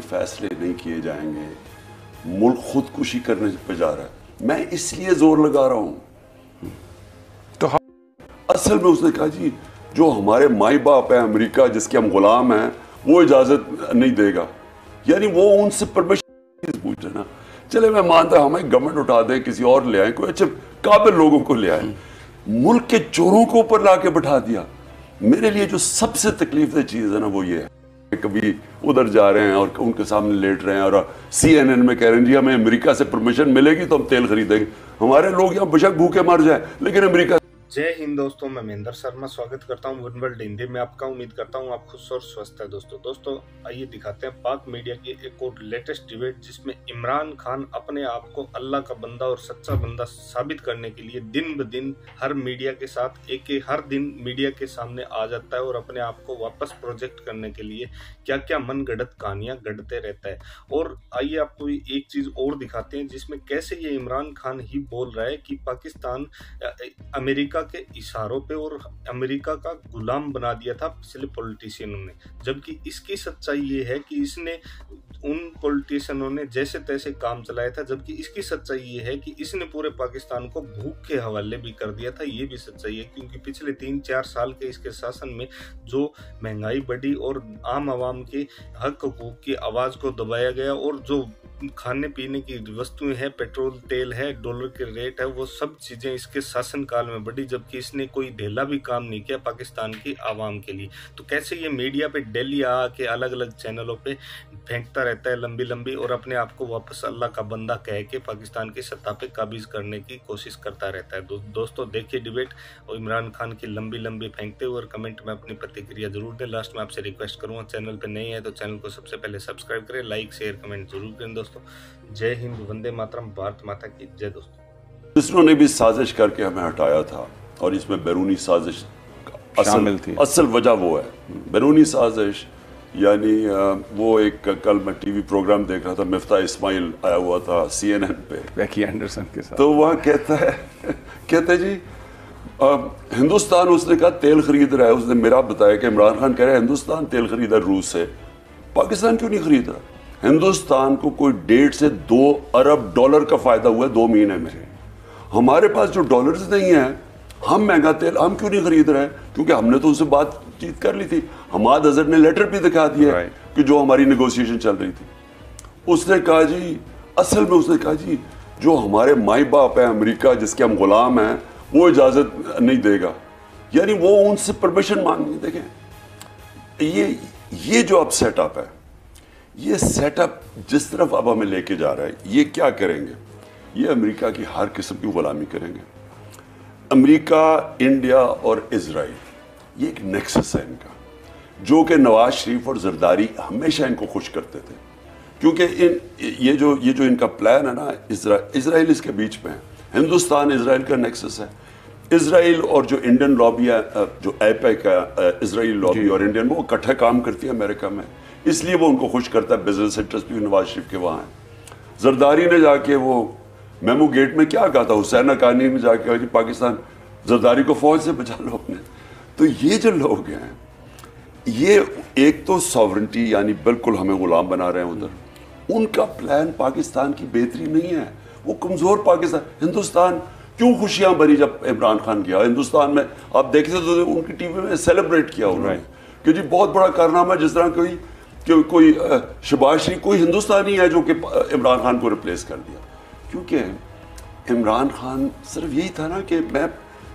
फैसले नहीं किए जाएंगे, मुल्क खुदकुशी करने पे जा रहा है, मैं इसलिए जोर लगा रहा हूं। तो असल में उसने कहा जी जो हमारे माई बाप है अमेरिका जिसके हम गुलाम हैं वो इजाजत नहीं देगा, यानी वो उनसे परमिशन पूछ रहे ना। चले मैं मानता हमें गवर्नमेंट उठा दे, किसी और ले आए, कोई अच्छे काबिल लोगों को ले आए, मुल्क के चोरों को ऊपर ला के बैठा दिया। मेरे लिए जो सबसे तकलीफ दह चीज है ना वो ये है, कभी उधर जा रहे हैं और उनके सामने लेट रहे हैं और CNN में कह रहे हैं जी हमें अमेरिका से परमिशन मिलेगी तो हम तेल खरीदेंगे। हमारे लोग यहाँ बेशक भूखे मर जाए लेकिन अमेरिका। जय हिंद दोस्तों, मैं महेंद्र शर्मा स्वागत करता हूं वन वर्ल्ड हिंदी में आपका। उम्मीद करता हूं आप खुश और स्वस्थ है। दोस्तों आइए दिखाते हैं पाक मीडिया की एक और लेटेस्ट डिबेट जिसमें इमरान खान अपने आप को अल्लाह का बंदा और सच्चा बंदा साबित करने के लिए दिन ब दिन हर मीडिया के साथ हर दिन मीडिया के सामने आ जाता है और अपने आप को वापस प्रोजेक्ट करने के लिए क्या क्या मनगढ़ंत कहानियां गढ़ते रहता है। और आइए आपको एक चीज और दिखाते हैं जिसमें कैसे ये इमरान खान ही बोल रहा है कि पाकिस्तान अमेरिका के इशारों पे और अमेरिका का गुलाम बना दिया था पिछले पॉलिटिशियनों ने, जबकि इसकी सच्चाई ये है कि इसने उन पॉलिटिशियनों ने जैसे तैसे काम चलाया था, जबकि इसकी सच्चाई ये है कि इसने पूरे पाकिस्तान को भूख के हवाले भी कर दिया था। ये भी सच्चाई है क्योंकि पिछले 3-4 साल के इसके शासन में जो महंगाई बढ़ी और आम आवाम के हक हकूक की आवाज को दबाया गया और जो खाने पीने की वस्तुएं हैं, पेट्रोल तेल है, डॉलर के रेट है, वो सब चीजें इसके शासनकाल में बढ़ी, जबकि इसने कोई ढेला भी काम नहीं किया पाकिस्तान की आवाम के लिए। तो कैसे ये मीडिया पे डेली आके अलग अलग चैनलों पे फेंकता रहता है लंबी और अपने आप को वापस अल्लाह का बंदा कह के पाकिस्तान की सत्ता पे काबिज करने की कोशिश करता रहता है। दोस्तों देखिए डिबेट और इमरान खान की लंबी फेंकते हुए और कमेंट में अपनी प्रतिक्रिया जरूर दें। लास्ट में आपसे रिक्वेस्ट करूंगा चैनल पे नहीं है तो चैनल को सबसे पहले सब्सक्राइब करें, लाइक शेयर कमेंट जरूर करें। दोस्तों जय हिंद, वंदे मातरम, भारत माता की जय। दोस्तों इसने भी साजिश करके हमें हटाया था और इसमें बैरूनी साजिश शामिल थी। असल वजह वो है बैरूनी साजिश, यानी वो एक कल मैं टीवी प्रोग्राम देख रहा था, मिफ्ता इस्माइल आया हुआ था CNN पे बेकी एंडरसन के साथ, तो वहाँ कहते जी हिंदुस्तान, उसने कहा तेल खरीद रहा है, उसने मेरा बताया कि इमरान खान कह रहा है हिंदुस्तान तेल खरीद रहा है रूस से, पाकिस्तान क्यों नहीं खरीद रहा? हिंदुस्तान को कोई 1.5 से 2 अरब डॉलर का फायदा हुआ है 2 महीने में। हमारे पास जो डॉलर्स नहीं है, हम महंगा तेल हम क्यों नहीं खरीद रहे हैं? क्योंकि हमने तो उससे बातचीत कर ली थी, हमाद अजहर ने लेटर भी दिखा दिया कि जो हमारी नेगोशिएशन चल रही थी। उसने कहा जी, असल में उसने कहा जी जो हमारे माई बाप है अमेरिका जिसके हम गुलाम हैं वो इजाजत नहीं देगा, यानी वो उनसे परमिशन मांगनी। देखें ये जो अब सेटअप है, ये सेटअप जिस तरफ अब हमें लेके जा रहा है, ये क्या करेंगे? ये अमेरिका की हर किस्म की गुलामी करेंगे। अमेरिका, इंडिया और इजराइल, ये एक नेक्सस है इनका, जो कि नवाज शरीफ और जरदारी हमेशा इनको खुश करते थे, क्योंकि ये जो इनका प्लान है ना, इजराइल इसके बीच में है, हिंदुस्तान इजराइल का नेक्सस है। इजराइल और जो इंडियन लॉबी है, जो APEC है, इजराइल लॉबी और इंडियन, वो इकट्ठे काम करती है अमेरिका में, इसलिए वो उनको खुश करता है। बिजनेस इंटरेस्ट भी नवाज शरीफ के वहाँ है। जरदारी ने जाके वो मेमो गेट में क्या कहा था, हुसैन हक्कानी ने जाके कहा कि पाकिस्तान जरदारी को फौज से बचा लो अपने। तो ये जो लोग हैं, ये एक तो सॉवरेंटी यानी बिल्कुल हमें गुलाम बना रहे हैं उधर। उनका प्लान पाकिस्तान की बेहतरी नहीं है, वो कमजोर पाकिस्तान। हिंदुस्तान क्यों खुशियां भरी जब इमरान खान गया हिंदुस्तान में, आप देखते तो उनकी टीवी में सेलिब्रेट किया उन्होंने कि जी बहुत बड़ा कारनामा, जिस तरह कोई शहबाज शरीफ कोई हिंदुस्तानी है जो कि इमरान खान को रिप्लेस कर दिया। क्योंकि इमरान खान सिर्फ यही था ना कि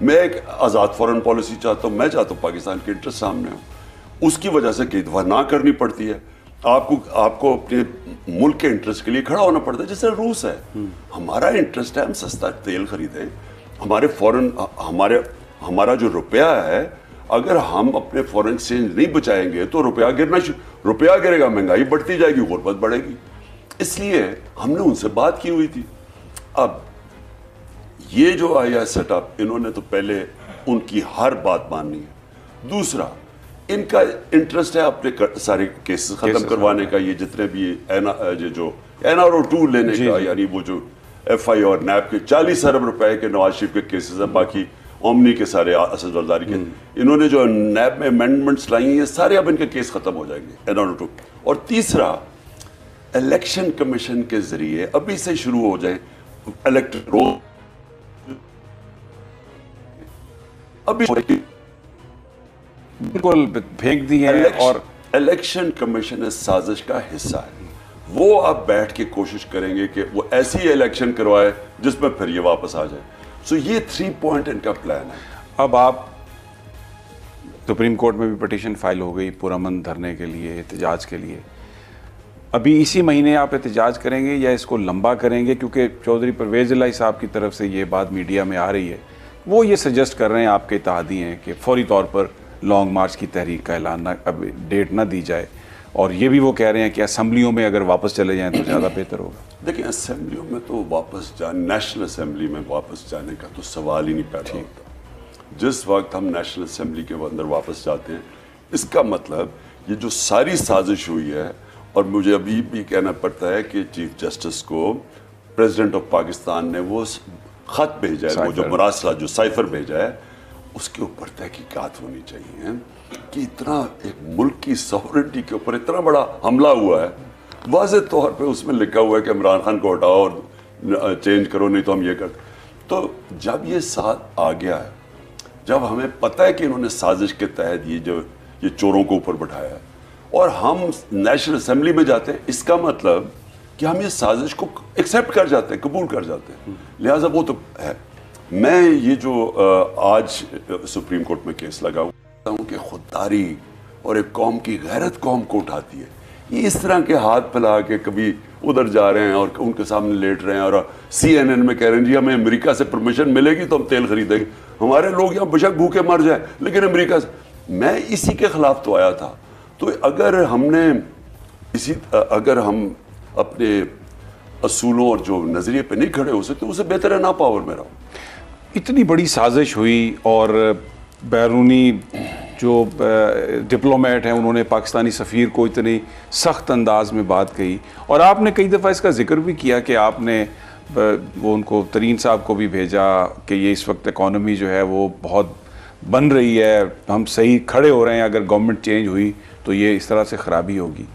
मैं एक आज़ाद फॉरेन पॉलिसी चाहता हूँ, मैं चाहता हूँ पाकिस्तान के इंटरेस्ट सामने हो। उसकी वजह से कई दफ़ा ना करनी पड़ती है, आपको अपने मुल्क के इंटरेस्ट के लिए खड़ा होना पड़ता है। जैसे रूस है, हमारा इंटरेस्ट है हम सस्ता तेल खरीदें, हमारे फॉरेन हमारा जो रुपया है, अगर हम अपने फॉरेन एक्सचेंज नहीं बचाएंगे तो रुपया गिरेगा, महंगाई बढ़ती जाएगी, गुर्बत बढ़ेगी। इसलिए हमने उनसे बात की हुई थी। अब ये जो आया सेटअप, इन्होंने तो पहले उनकी हर बात माननी है। दूसरा, इनका इंटरेस्ट है अपने सारे केसेस खत्म करवाने का। ये जितने भी जो NRO2 लेने का, यानी वो जो FI और NAB के 40 अरब रुपए के नवाज शरीफ के केसेस हैं, बाकी ओमनी के सारे असद जरदारी के, इन्होंने जो NAB में अमेंडमेंट्स लाई हैं, ये सारे अब इनके केस खत्म हो जाएंगे NRO2। और तीसरा, इलेक्शन कमीशन के जरिए अभी से शुरू हो जाए इलेक्ट्रोल अभी बिल्कुल फेंक दी है। और इलेक्शन कमीशन इस साजिश का हिस्सा है। वो अब बैठ के कोशिश करेंगे कि वो ऐसी इलेक्शन करवाए जिसमें फिर ये वापस आ जाए। सो ये 3 पॉइंट इनका प्लान है। अब आप सुप्रीम कोर्ट में भी पिटीशन फाइल हो गई पुरअमन धरने के लिए, एहतजाज के लिए। अभी इसी महीने आप एहतजाज करेंगे या इसको लंबा करेंगे? क्योंकि चौधरी परवेज इलाही साहब की तरफ से ये बात मीडिया में आ रही है, वो ये सजेस्ट कर रहे हैं, आपके इत्तेहादी हैं, कि फौरी तौर पर लॉन्ग मार्च की तहरीक का ऐलान अब डेट ना दी जाए। और ये भी वो कह रहे हैं कि असेंबलियों में अगर वापस चले जाएं तो ज़्यादा बेहतर होगा। देखिए, असेंबलियों में तो वापस जाने, नेशनल असेंबली में वापस जाने का तो सवाल ही नहीं पैदा होता। जिस वक्त हम नेशनल असेंबली के अंदर वापस जाते हैं, इसका मतलब ये जो सारी साजिश हुई है, और मुझे अभी भी कहना पड़ता है कि चीफ जस्टिस को प्रेसिडेंट ऑफ पाकिस्तान ने वो खत भेजा है, वो जो मरासला जो साइफर भेजा है, उसके ऊपर तहकीकात होनी चाहिए कि इतना एक मुल्क की सॉवरेंटी के ऊपर इतना बड़ा हमला हुआ है। वाज़े तौर पे उसमें लिखा हुआ है कि इमरान खान को हटाओ और चेंज करो, नहीं तो हम ये करते। तो जब ये साथ आ गया है, जब हमें पता है कि इन्होंने साजिश के तहत ये चोरों को ऊपर बैठाया है और हम नेशनल असेंबली में जाते हैं, इसका मतलब कि हम ये साजिश को एक्सेप्ट कर जाते हैं, कबूल कर जाते हैं। लिहाजा वो तो है। मैं ये जो आज सुप्रीम कोर्ट में केस लगा हुआ हूँ कि खुददारी और एक कौम की गैरत कौम को उठाती है, ये इस तरह के हाथ फैला के कभी उधर जा रहे हैं और उनके सामने लेट रहे हैं और CNN में कह रहे हैं जी हमें अमेरिका से परमिशन मिलेगी तो हम तेल खरीदेंगे, हमारे लोग यहाँ बेशक भूखे मर जाए लेकिन अमेरिका से। मैं इसी के खिलाफ तो आया था। तो अगर हम अपने असूलों और जो नज़रिए पे नहीं खड़े हो सकते, उससे बेहतर है ना पावर में रहो। इतनी बड़ी साजिश हुई और बैरूनी जो डिप्लोमेट हैं उन्होंने पाकिस्तानी सफ़ीर को इतनी सख्त अंदाज में बात कही, और आपने कई दफ़ा इसका जिक्र भी किया कि आपने वो उनको तरीन साहब को भी भेजा कि ये इस वक्त इकॉनमी जो है वो बहुत बन रही है, हम सही खड़े हो रहे हैं, अगर गवर्नमेंट चेंज हुई तो ये इस तरह से ख़राबी होगी।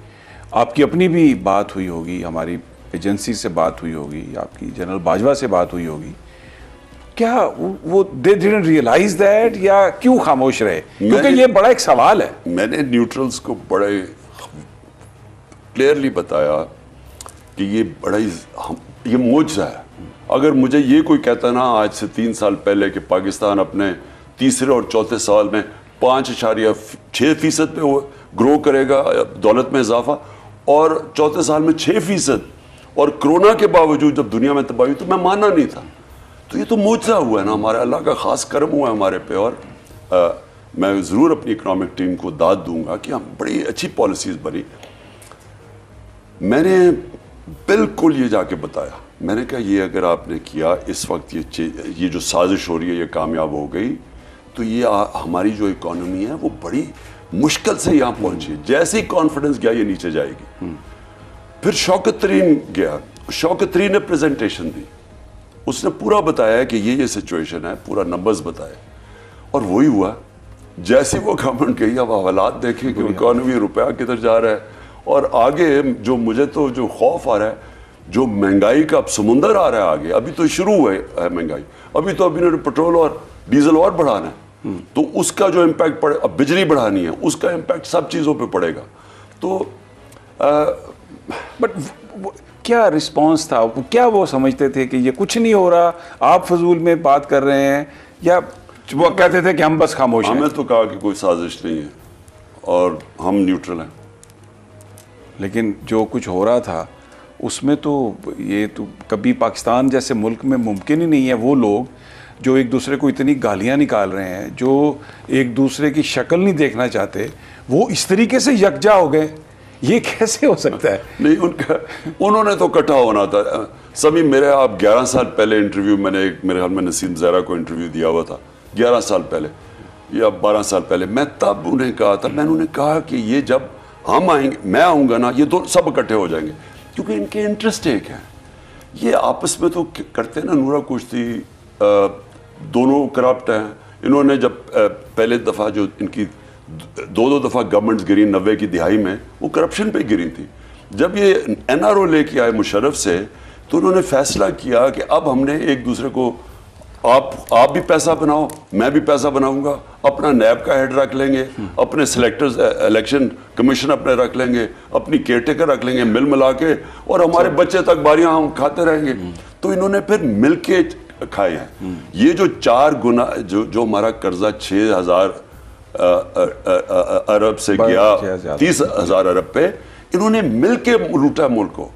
आपकी अपनी भी बात हुई होगी, हमारी एजेंसी से बात हुई होगी, आपकी जनरल बाजवा से बात हुई होगी। क्या वो दे डिडंट रियलाइज दैट, या क्यों खामोश रहे? क्योंकि ये बड़ा एक सवाल है। मैंने न्यूट्रल्स को बड़े क्लियरली बताया कि ये मुआवजा है। अगर मुझे ये कोई कहता ना आज से 3 साल पहले कि पाकिस्तान अपने तीसरे और चौथे साल में 5.6% पे वो ग्रो करेगा, दौलत में इजाफा, और चौथे साल में 6%, और कोरोना के बावजूद जब दुनिया में तबाही, तो मैं मानना नहीं था। तो ये तो मुआवजा हुआ है ना, हमारे अल्लाह का खास करम हुआ है हमारे पे। और मैं ज़रूर अपनी इकोनॉमिक टीम को दाद दूंगा कि हम बड़ी अच्छी पॉलिसीज़ बनी। मैंने बिल्कुल ये जाके बताया, मैंने कहा ये अगर आपने किया, इस वक्त ये जो साजिश हो रही है ये कामयाब हो गई, तो ये हमारी जो इकोनॉमी है वो बड़ी मुश्किल से यहाँ पहुंची। जैसे ही कॉन्फिडेंस गया ये नीचे जाएगी। फिर शौकत तरीन गया, शौकत तरीन ने प्रेजेंटेशन दी, उसने पूरा बताया कि ये सिचुएशन है, पूरा नंबर्स बताए, और वही हुआ। जैसे वो गवर्नमेंट गई, अब हालात देखें कि इकोनॉमी, रुपया किधर जा रहा है, और आगे जो मुझे तो जो खौफ आ रहा है, जो महंगाई का अब समुंदर आ रहा है आगे। अभी तो शुरू हुआ है महंगाई, अभी इन्होंने पेट्रोल और डीजल और बढ़ाना है, तो उसका जो इम्पैक्ट पड़े, अब बिजली बढ़ानी है, उसका इम्पैक्ट सब चीज़ों पे पड़ेगा। तो बट क्या रिस्पांस था? क्या वो समझते थे कि ये कुछ नहीं हो रहा, आप फजूल में बात कर रहे हैं, या वो कहते थे कि हम बस खामोश हैं? हमें तो कहा कि कोई साजिश नहीं है और हम न्यूट्रल हैं। लेकिन जो कुछ हो रहा था उसमें तो ये तो कभी पाकिस्तान जैसे मुल्क में मुमकिन ही नहीं है। वो लोग जो एक दूसरे को इतनी गालियां निकाल रहे हैं, जो एक दूसरे की शक्ल नहीं देखना चाहते, वो इस तरीके से यकजा हो गए, ये कैसे हो सकता है? नहीं, उन्होंने तो इकट्ठा होना था सभी। मेरे आप 11 साल पहले इंटरव्यू, मैंने मेरे ख्याल में नसीम ज़हरा को इंटरव्यू दिया हुआ था 11 साल पहले या 12 साल पहले। मैं तब उन्हें कहा था, मैंने उन्हें कहा कि ये जब हम आएंगे, मैं आऊँगा ना, ये दो सब इकट्ठे हो जाएंगे, क्योंकि इनके इंटरेस्ट एक है। ये आपस में तो करते ना, नूरा कुश्ती, दोनों करप्ट हैं। इन्होंने जब पहले दफ़ा जो इनकी दो दफ़ा गवर्नमेंट्स गिरी 90 की दिहाई में, वो करप्शन पे गिरी थी। जब ये एनआरओ लेके आए मुशर्रफ से, तो उन्होंने फैसला किया कि अब हमने एक दूसरे को, आप भी पैसा बनाओ, मैं भी पैसा बनाऊंगा, अपना नैब का हेड रख लेंगे, अपने सिलेक्टर्स इलेक्शन कमीशन अपने रख लेंगे, अपनी केयरटेकर रख लेंगे, मिल मिला के, और हमारे बच्चे तक बारियां हम खाते रहेंगे। तो इन्होंने फिर मिलके खाए हैं। ये जो 4 गुना जो हमारा कर्जा 6,000 अरब से गया 30,000 अरब पे, इन्होंने मिलके लूटा मुल्क को।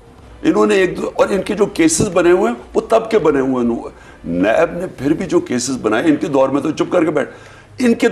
इन्होंने और इनके जो केसेस बने हुए हैं वो तब के बने हुए हैं। नैब ने फिर भी जो केसेस बनाए, इनके दौर में तो चुप करके बैठ, इनके